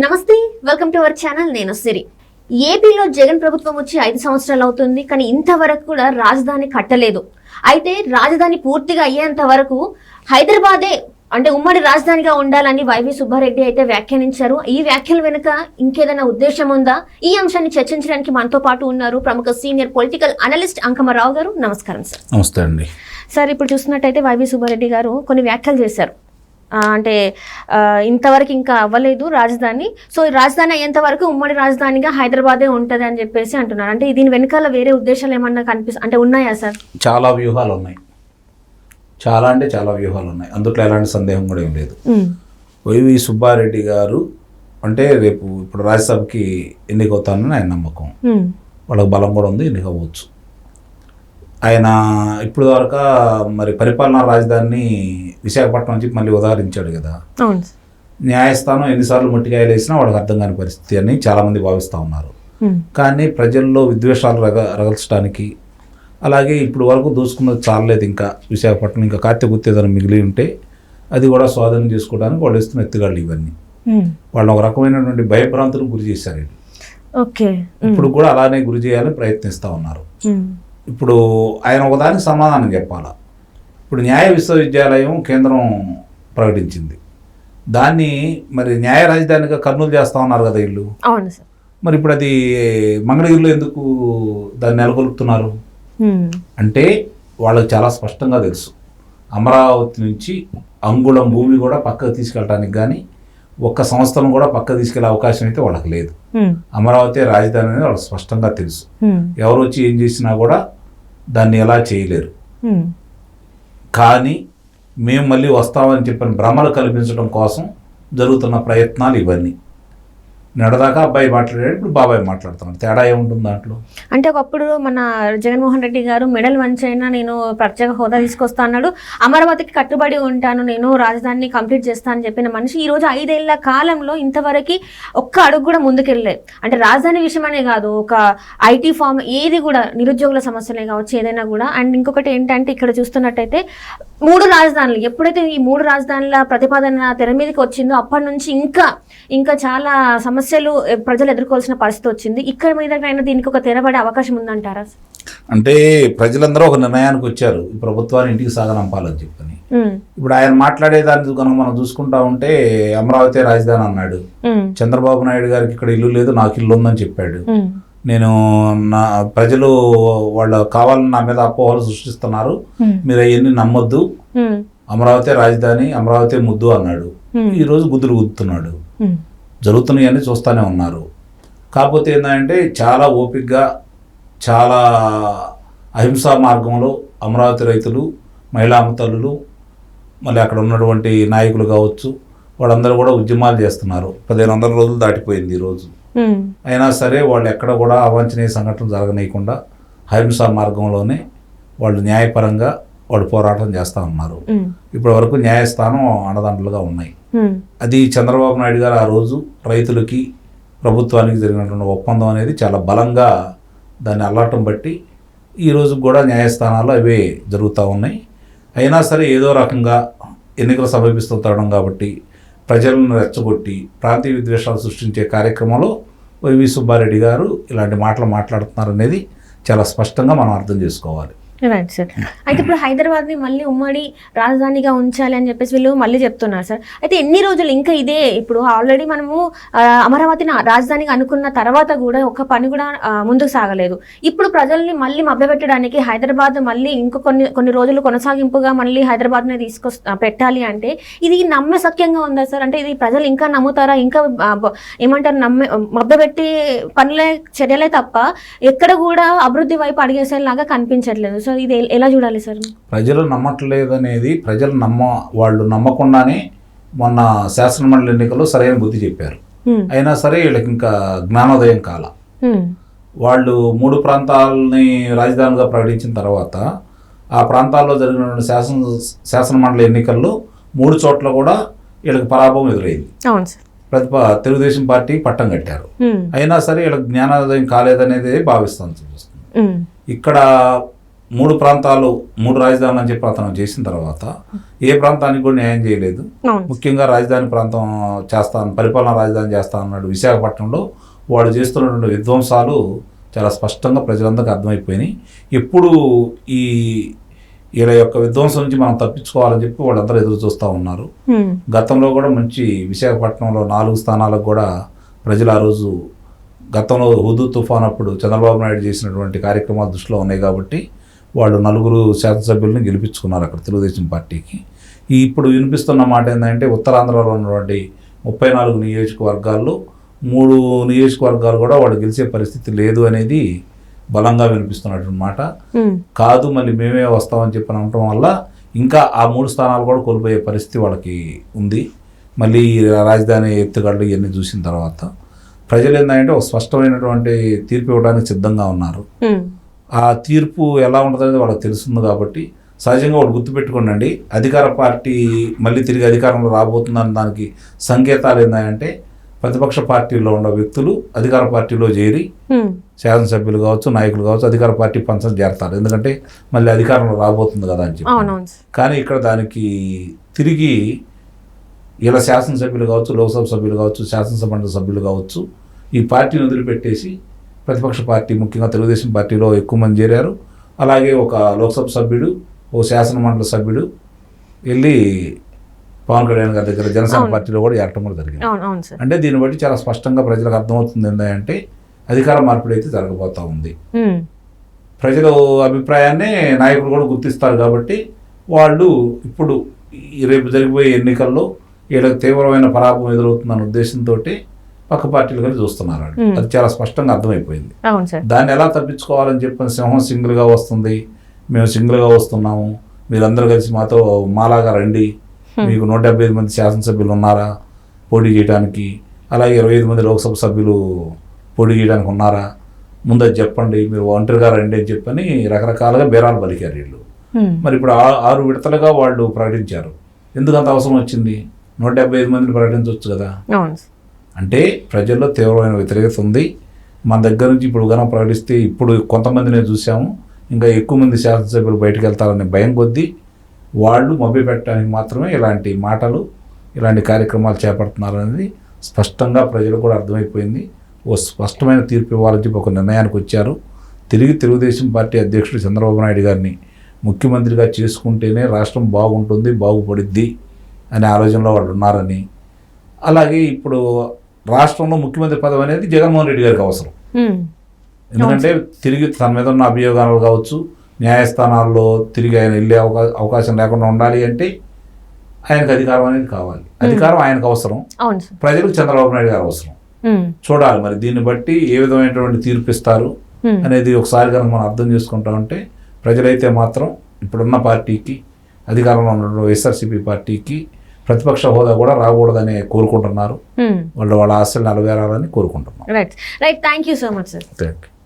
నమస్తే, welcome to our channel. నేను సిరి. ఏపీలో జగన్ ప్రభుత్వం వచ్చి 5 సంవత్సరాలు అవుతుంది, కానీ ఇంతవరకు కూడా రాజధాని కట్టలేదు. అయితే రాజధాని పూర్తిగా అయ్యేంత వరకు హైదరాబాదే అంటే ఉమ్మడి రాజధానిగా ఉండాలని వైవి సుబ్బారెడ్డి అయితే వ్యాఖ్యానించారు. ఈ వ్యాఖ్యల వెనుక ఇంకేదైనా ఉద్దేశం ఉందా? ఈ అంశాన్ని చర్చించడానికి మనతో పాటు ఉన్నారు ప్రముఖ సీనియర్ పొలిటికల్ అనలిస్ట్ అంకమరావు గారు. నమస్కారం సార్. నమస్తే అండి. సార్, ఇప్పుడు చూస్తున్నట్టయితే వైవి సుబ్బారెడ్డి గారు కొన్ని వ్యాఖ్యలు చేశారు. అంటే ఇంతవరకు ఇంకా అవ్వలేదు రాజధాని, సో రాజధాని అయ్యేంత వరకు ఉమ్మడి రాజధానిగా హైదరాబాదే ఉంటుంది అని చెప్పేసి అంటున్నారు. అంటే దీని వెనకాల వేరే ఉద్దేశాలు ఏమన్నా అంటే ఉన్నాయా సార్? చాలా వ్యూహాలు ఉన్నాయి, చాలా అంటే చాలా వ్యూహాలు ఉన్నాయి. అందులో ఎలాంటి సందేహం కూడా ఏం లేదు. వైవి సుబ్బారెడ్డి గారు అంటే రేపు ఇప్పుడు రాజ్యసభకి ఎన్నికవుతానని ఆయన నమ్మకం, వాళ్ళకి బలం కూడా ఉంది, ఎన్నికవచ్చు. ఆయన ఇప్పుడు వరకు మరి పరిపాలనా రాజధానిని విశాఖపట్నం నుంచి మళ్ళీ ఉదాహరించాడు కదా. న్యాయస్థానం ఎన్నిసార్లు ముట్టికాయలు వేసినా వాళ్ళకి అర్థం కాని పరిస్థితి అని చాలామంది భావిస్తూ ఉన్నారు. కానీ ప్రజల్లో విద్వేషాలు రగల్చడానికి, అలాగే ఇప్పుడు వరకు దోచుకున్నది చాలలేదు, ఇంకా విశాఖపట్నం ఇంకా కాత్య గుత్తేదనం మిగిలి ఉంటే అది కూడా స్వాధీనం చేసుకోవడానికి వాళ్ళు ఇస్తున్న ఎత్తుగాళ్ళు ఇవన్నీ వాళ్ళు ఒక రకమైనటువంటి భయభ్రాంతులకు గురి చేశారు. ఇప్పుడు కూడా అలానే గురి చేయాలని ప్రయత్నిస్తూ ఉన్నారు. ఇప్పుడు ఆయన ఒకదానికి సమాధానం చెప్పాలా. ఇప్పుడు న్యాయ విశ్వవిద్యాలయం కేంద్రం ప్రకటించింది, దాన్ని మరి న్యాయ రాజధానిగా కర్నూలు చేస్తా ఉన్నారు కదా వీళ్ళు. అవును సార్. మరి ఇప్పుడు అది మంగళగిరిలో ఎందుకు దాన్ని నెలకొల్పుతున్నారు అంటే వాళ్ళకి చాలా స్పష్టంగా తెలుసు, అమరావతి నుంచి అంగుళం భూమి కూడా పక్కకు తీసుకెళ్ళడానికి కానీ ఒక్క సంస్థను కూడా పక్కకు తీసుకెళ్లే అవకాశం అయితే వాళ్ళకి లేదు. అమరావతి రాజధాని అనేది వాళ్ళకి స్పష్టంగా తెలుసు. ఎవరు వచ్చి ఏం చేసినా కూడా దాన్ని ఎలా చేయలేరు. కానీ మేము మళ్ళీ వస్తామని చెప్పిన భ్రమలు కల్పించడం కోసం జరుగుతున్న ప్రయత్నాలు ఇవన్నీ. నడదాకా అబ్బాయి మాట్లాడాడు, ఇప్పుడు బాబాయ్ మాట్లాడుతున్నాడు. తేడా ఏముంటుంది దాంట్లో? అంటే ఒకప్పుడు మన జగన్మోహన్ రెడ్డి గారు మెడల్ వంచైనా నేను ప్రత్యేక హోదా తీసుకొస్తా అన్నాడు, అమరావతికి కట్టుబడి ఉంటాను, నేను రాజధానిని కంప్లీట్ చేస్తాను అని చెప్పిన మనిషి ఈ రోజు 5 ఏళ్ల కాలంలో ఇంతవరకు ఒక్క అడుగు కూడా ముందుకెళ్ళలేదు. అంటే రాజధాని విషయమనే కాదు, ఒక ఐటీ ఫామ్ ఏది కూడా, నిరుద్యోగుల సమస్యలే కావచ్చు, ఏదైనా కూడా. అండ్ ఇంకొకటి ఏంటంటే ఇక్కడ చూస్తున్నట్టయితే 3 రాజధానులు, ఎప్పుడైతే ఈ 3 రాజధానుల ప్రతిపాదన తెర మీదకి వచ్చిందో అప్పటి నుంచి ఇంకా చాలా సమస్యలు ప్రజలు ఎదుర్కోవాల్సిన పరిస్థితి వచ్చింది. ఇక్కడ మీద దీనికి ఒక తెరబడే అవకాశం ఉందంటారా? అంటే ప్రజలందరూ ఒక నిర్ణయానికి వచ్చారు, ఈ ప్రభుత్వాన్ని ఇంటికి సాగనంపాలని చెప్పని. ఇప్పుడు ఆయన మాట్లాడేదాన్ని కనుక మనం చూసుకుంటా ఉంటే అమరావతి రాజధాని అన్నాడు. చంద్రబాబు నాయుడు గారికి ఇక్కడ ఇల్లు లేదు, నాకు ఇల్లు ఉందని చెప్పాడు. నేను నా ప్రజలు వాళ్ళు కావాలని నా మీద అపోహలు సృష్టిస్తున్నారు, మీరు అవన్నీ నమ్మొద్దు, అమరావతి రాజధాని, అమరావతి ముద్దు అన్నాడు. ఈ రోజు గుద్దులు గుద్దుతున్నాడు. జరుగుతున్నాయని చూస్తూనే ఉన్నారు. కాకపోతే ఏంటంటే చాలా ఓపికగా, చాలా అహింసా మార్గంలో అమరావతి రైతులు, మహిళా తల్లులు, మళ్ళీ అక్కడ ఉన్నటువంటి నాయకులు కావచ్చు, వాళ్ళందరూ కూడా ఉద్యమాలు చేస్తున్నారు. 1500 రోజులు దాటిపోయింది ఈరోజు. అయినా సరే వాళ్ళు ఎక్కడ కూడా అవాంఛనీయ సంఘటనలు జరగనీయకుండా అహింసా మార్గంలోనే వాళ్ళు న్యాయపరంగా వాళ్ళు పోరాటం చేస్తూ ఉన్నారు. ఇప్పటి వరకు న్యాయస్థానం అండదండలుగా ఉన్నాయి. అది చంద్రబాబు నాయుడు గారు ఆ రోజు రైతులకి ప్రభుత్వానికి జరిగినటువంటి ఒప్పందం అనేది చాలా బలంగా దాన్ని అల్లటం బట్టి ఈ రోజు కూడా న్యాయస్థానాలు అవే జరుగుతూ ఉన్నాయి. అయినా సరే ఏదో రకంగా ఎన్నికలు సమీపిస్తుండడం కాబట్టి ప్రజలను రెచ్చగొట్టి ప్రాంతీయ విద్వేషాలు సృష్టించే కార్యక్రమంలో వైవి సుబ్బారెడ్డి గారు ఇలాంటి మాటలు మాట్లాడుతున్నారు అనేది చాలా స్పష్టంగా మనం అర్థం చేసుకోవాలి. Right sir. అయితే ఇప్పుడు హైదరాబాద్ని మళ్ళీ ఉమ్మడి రాజధానిగా ఉంచాలి అని చెప్పేసి వీళ్ళు మళ్ళీ చెప్తున్నారు సార్. అయితే ఎన్ని రోజులు ఇంకా ఇదే? ఇప్పుడు ఆల్రెడీ మనము అమరావతిని రాజధానిగా అనుకున్న తర్వాత కూడా ఒక్క పని కూడా ముందుకు సాగలేదు. ఇప్పుడు ప్రజల్ని మళ్ళీ మభ్యపెట్టడానికి హైదరాబాద్ మళ్ళీ కొన్ని రోజులు కొనసాగింపుగా మళ్ళీ హైదరాబాద్ని పెట్టాలి అంటే ఇది నమ్మశక్యంగా ఉందా సార్? అంటే ఇది ప్రజలు ఇంకా నమ్ముతారా? ఇంకా ఏమంటారు, మభ్యపెట్టి చర్యలే తప్ప ఎక్కడ కూడా అభివృద్ధి వైపు అడిగేసేలాగా కనిపించట్లేదు. సో ఇది ఎలా చూడాలి సార్? ప్రజలు నమ్మట్లేదు అనేది వాళ్ళు నమ్మకుండానే మొన్న శాసనమండలి ఎన్నికల్లో సరైన బుద్ధి చెప్పారు. అయినా సరే వీళ్ళకి ఇంకా జ్ఞానోదయం కాల. వాళ్ళు 3 ప్రాంతాలని రాజధానిగా ప్రకటించిన తర్వాత ఆ ప్రాంతాల్లో జరిగిన శాసనమండలి ఎన్నికల్లో 3 చోట్ల కూడా వీళ్ళకి పరాభవం ఎదురైంది. తెలుగుదేశం పార్టీ పట్టం కట్టారు. అయినా సరే వీళ్ళకి జ్ఞానోదయం కాలేదనేది భావిస్తాను. ఇక్కడ మూడు రాజధానులు అని చెప్పి అతను చేసిన తర్వాత ఏ ప్రాంతానికి కూడా న్యాయం చేయలేదు. అవును. ముఖ్యంగా రాజధాని ప్రాంతం పరిపాలనా రాజధాని చేస్తా అన్నాడు. విశాఖపట్నంలో వాడు చేస్తున్నటువంటి విధ్వంసాలు చాలా స్పష్టంగా ప్రజలందరికీ అర్థమైపోయినాయి. ఎప్పుడు వీళ్ళ యొక్క విధ్వంసం నుంచి మనం తప్పించుకోవాలని చెప్పి వాళ్ళందరూ ఎదురు చూస్తూ ఉన్నారు. గతంలో కూడా మంచి విశాఖపట్నంలో 4 స్థానాలకు కూడా ప్రజలు ఆ రోజు గతంలో హుదూ తుఫాన్ అప్పుడు చంద్రబాబు నాయుడు చేసినటువంటి కార్యక్రమాలు దృష్టిలో ఉన్నాయి కాబట్టి వాళ్ళు 4 శాసనసభ్యులను గెలిపించుకున్నారు అక్కడ తెలుగుదేశం పార్టీకి. ఇప్పుడు వినిపిస్తున్న మాట ఏంటంటే ఉత్తరాంధ్రలో ఉన్నటువంటి 34 నియోజకవర్గాల్లో 3 నియోజకవర్గాలు కూడా వాళ్ళు గెలిచే పరిస్థితి లేదు అనేది బలంగా వినిపిస్తున్నటువంటి మాట. కాదు మళ్ళీ మేమే వస్తామని చెప్పి అనడం వల్ల ఇంకా ఆ 3 స్థానాలు కూడా కోల్పోయే పరిస్థితి వాళ్ళకి ఉంది. మళ్ళీ రాజధాని ఎత్తుగడలు ఇవన్నీ చూసిన తర్వాత ప్రజలు ఏంటంటే ఒక స్పష్టమైనటువంటి తీర్పు ఇవ్వడానికి సిద్ధంగా ఉన్నారు. ఆ తీర్పు ఎలా ఉంటుందనేది వాళ్ళకి తెలుస్తుంది కాబట్టి సహజంగా ఒకటి గుర్తుపెట్టుకోండి, అధికార పార్టీ మళ్ళీ తిరిగి అధికారంలో రాబోతుందని దానికి సంకేతాలు ఏంటంటే ప్రతిపక్ష పార్టీలో ఉన్న వ్యక్తులు అధికార పార్టీలో చేరి శాసనసభ్యులు కావచ్చు, నాయకులు కావచ్చు, అధికార పార్టీ పంచం చేరతారు. ఎందుకంటే మళ్ళీ అధికారంలో రాబోతుంది కదా అని చెప్పి. కానీ ఇక్కడ దానికి తిరిగి ఇలా శాసనసభ్యులు కావచ్చు, లోక్సభ సభ్యులు కావచ్చు, శాసనసభ మండలి సభ్యులు కావచ్చు, ఈ పార్టీని వదిలిపెట్టేసి ప్రతిపక్ష పార్టీ ముఖ్యంగా తెలుగుదేశం పార్టీలో ఎక్కువ మంది చేరారు. అలాగే ఒక లోక్సభ సభ్యుడు, ఓ శాసన మండలి సభ్యుడు వెళ్ళి పవన్ కళ్యాణ్ గారి దగ్గర జనసేన పార్టీలో కూడా ఏరటం కూడా జరిగింది. అంటే దీన్ని బట్టి చాలా స్పష్టంగా ప్రజలకు అర్థమవుతుంది ఏంటంటే అధికార మార్పిడి అయితే జరగబోతా ఉంది. ప్రజల అభిప్రాయాన్ని నాయకులు కూడా గుర్తిస్తారు కాబట్టి వాళ్ళు ఇప్పుడు రేపు జరిగిపోయే ఎన్నికల్లో వీళ్ళకి తీవ్రమైన పరాభవం ఎదురవుతుందన్న ఉద్దేశంతో పక్క పార్టీలు కలిసి చూస్తున్నారు. అది చాలా స్పష్టంగా అర్థమైపోయింది. దాన్ని ఎలా తప్పించుకోవాలని చెప్పిన సింహం సింగిల్గా వస్తుంది, మేము సింగిల్గా వస్తున్నాము, మీరందరూ కలిసి మాలాగా రండి, మీకు 175 మంది శాసనసభ్యులు ఉన్నారా పోటీ చేయడానికి, అలాగే 25 మంది లోక్సభ సభ్యులు పోటీ చేయడానికి ఉన్నారా, ముందు అది చెప్పండి, మీరు ఒంటరిగా రండి అని చెప్పని రకరకాలుగా బేరాలు పలికారు వీళ్ళు. మరి ఇప్పుడు 6 విడతలుగా వాళ్ళు ప్రకటించారు. ఎందుకు అంత అవసరం వచ్చింది? 175 మందిని ప్రకటించవచ్చు కదా. అంటే ప్రజల్లో తీవ్రమైన వ్యతిరేకత ఉంది. మన దగ్గర నుంచి ఇప్పుడు కనుక ప్రకటిస్తే ఇప్పుడు కొంతమందినే చూసాము, ఇంకా ఎక్కువ మంది శాసనసభ్యులు బయటకు వెళ్తారనే భయం కొద్దీ వాళ్ళు మభ్యపెట్టడానికి మాత్రమే ఇలాంటి మాటలు, ఇలాంటి కార్యక్రమాలు చేపడుతున్నారనేది స్పష్టంగా ప్రజలకు కూడా అర్థమైపోయింది. ఓ స్పష్టమైన తీర్పు ఇవ్వాలని చెప్పి ఒక నిర్ణయానికి వచ్చారు. తిరిగి తెలుగుదేశం పార్టీ అధ్యక్షుడు చంద్రబాబు నాయుడు గారిని ముఖ్యమంత్రిగా చేసుకుంటేనే రాష్ట్రం బాగుంటుంది, బాగుపడిద్ది అనే ఆలోచనలో వాళ్ళు ఉన్నారని, అలాగే ఇప్పుడు రాష్ట్రంలో ముఖ్యమంత్రి పదవి అనేది జగన్మోహన్ రెడ్డి గారికి అవసరం. ఎందుకంటే తిరిగి తన మీద ఉన్న అభియోగాలు కావచ్చు, న్యాయస్థానాల్లో తిరిగి ఆయన వెళ్ళే అవకాశం లేకుండా ఉండాలి అంటే ఆయనకు అధికారం అనేది కావాలి. అధికారం ఆయనకు అవసరం, ప్రజలకు చంద్రబాబు నాయుడు గారు అవసరం. చూడాలి మరి దీన్ని బట్టి ఏ విధమైనటువంటి తీర్పు ఇస్తారు అనేది ఒకసారి కనుక మనం అర్థం చేసుకుంటా ఉంటే ప్రజలైతే మాత్రం ఇప్పుడున్న పార్టీకి, అధికారంలో ఉన్న వైఎస్ఆర్సీపీ పార్టీకి ప్రతిపక్ష హోదా కూడా రాకూడదని కోరుకుంటున్నారు. వాళ్ళ ఆశలు నెరవేరాలని కోరుకుంటున్నారు. Right, thank you so much sir. Thank you.